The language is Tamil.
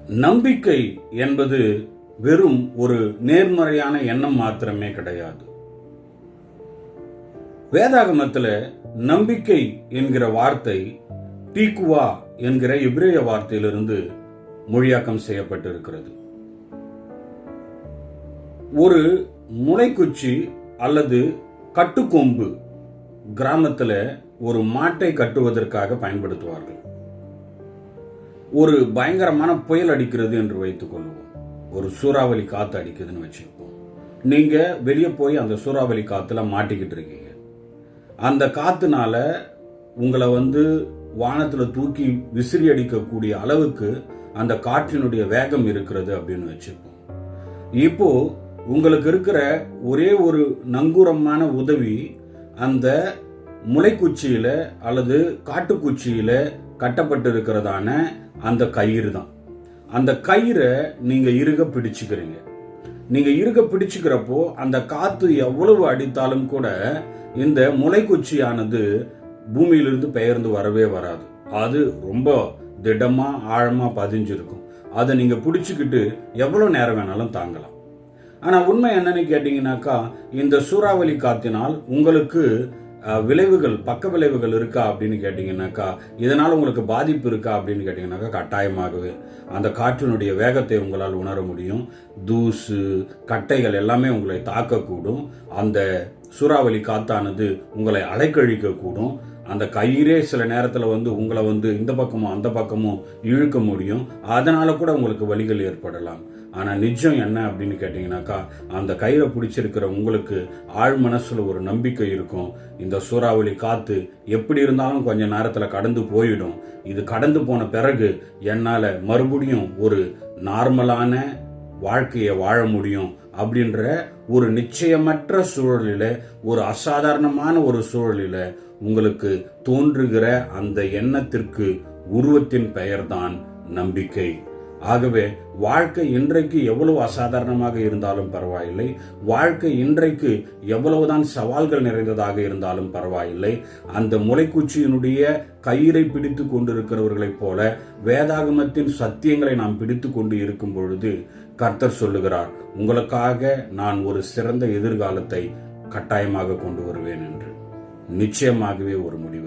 நம்பிக்கை என்பது வெறும் ஒரு நேர்மறையான எண்ணம் மாத்திரமே கிடையாது. வேதாகமத்தில் நம்பிக்கை என்கிற வார்த்தை தீக்குவா என்கிற எபிரேய வார்த்தையிலிருந்து மொழியாக்கம் செய்யப்பட்டிருக்கிறது. ஒரு முளைக்குச்சி அல்லது கட்டுக்கொம்பு கிராமத்தில் ஒரு மாட்டை கட்டுவதற்காக பயன்படுத்துவார்கள். ஒரு பயங்கரமான புயல் அடிக்கிறது என்று வைத்துக் கொள்வோம். ஒரு சூறாவளி காத்து அடிக்குதுன்னு வச்சுப்போம். நீங்க வெளியே போய் அந்த சூறாவளி காத்துல மாட்டிக்கிட்டு இருக்கீங்க. அந்த காத்துனால உங்களை வானத்துல தூக்கி விசிறி அடிக்கக்கூடிய அளவுக்கு அந்த காற்றினுடைய வேகம் இருக்கிறது அப்படின்னு வச்சுப்போம். இப்போ உங்களுக்கு இருக்கிற ஒரே ஒரு நங்கூரமான உதவி அந்த முளைக்குச்சியில அல்லது காட்டுக்குச்சியில கட்டப்பட்டிருக்கிறதான அந்த கயிறு தான். அந்த கயிறை நீங்க இறுக பிடிச்சுக்கிறீங்க. நீங்க இறுக பிடிச்சுக்கிறப்போ அந்த காத்து எவ்வளவு அடித்தாலும் கூட இந்த முளைக்குச்சியானது பூமியிலிருந்து பெயர்ந்து வரவே வராது. அது ரொம்ப திடமா ஆழமா பதிஞ்சிருக்கும். அதை நீங்க பிடிச்சுக்கிட்டு எவ்வளவு நேரம் வேணாலும் தாங்கலாம். ஆனா உண்மை என்னன்னு கேட்டீங்கன்னாக்கா, இந்த சூறாவளி காத்தினால் உங்களுக்கு விளைவுகள், பக்க விளைவுகள் இருக்கா அப்படின்னு கேட்டீங்கன்னாக்கா, இதனால் உங்களுக்கு பாதிப்பு இருக்கா அப்படின்னு கேட்டீங்கன்னாக்கா, கட்டாயமாகவே அந்த காற்றினுடைய வேகத்தை உங்களால் உணர முடியும். தூசு, கட்டைகள் எல்லாமே உங்களை தாக்கக்கூடும். அந்த சூறாவளி காத்தானது உங்களை அலைக்கழிக்கக்கூடும். அந்த கயிறே சில நேரத்தில் உங்களை இந்த பக்கமும் அந்த பக்கமும் இழுக்க முடியும். அதனால கூட உங்களுக்கு வலிகள் ஏற்படலாம். ஆனால் நிஜம் என்ன அப்படின்னு கேட்டீங்கன்னாக்கா, அந்த கயிறை பிடிச்சிருக்கிற உங்களுக்கு ஆழ் மனசுல ஒரு நம்பிக்கை இருக்கும். இந்த சூறாவளி காத்து எப்படி இருந்தாலும் கொஞ்ச நேரத்தில் கடந்து போயிடும். இது கடந்து போன பிறகு என்னால் மறுபடியும் ஒரு நார்மலான வாழ்க்கையை வாழ முடியும் அப்படின்ற ஒரு நிச்சயமற்ற சூழலில், ஒரு அசாதாரணமான ஒரு சூழலில் உங்களுக்கு தோன்றுகிற அந்த எண்ணத்திற்கு உருவத்தின் பெயர்தான் நம்பிக்கை. ஆகவே வாழ்க்கை இன்றைக்கு எவ்வளவு அசாதாரணமாக இருந்தாலும் பரவாயில்லை, வாழ்க்கை இன்றைக்கு எவ்வளவுதான் சவால்கள் நிறைந்ததாக இருந்தாலும் பரவாயில்லை, அந்த முளைக்குச்சியினுடைய கயிறை பிடித்து கொண்டிருக்கிறவர்களைப் போல வேதாகமத்தின் சத்தியங்களை நாம் பிடித்து கொண்டு இருக்கும் பொழுது கர்த்தர் சொல்லுகிறார், உங்களுக்காக நான் ஒரு சிறந்த எதிர்காலத்தை கட்டாயமாக கொண்டு வருவேன் என்று. நிச்சயமாகவே ஒரு முடிவு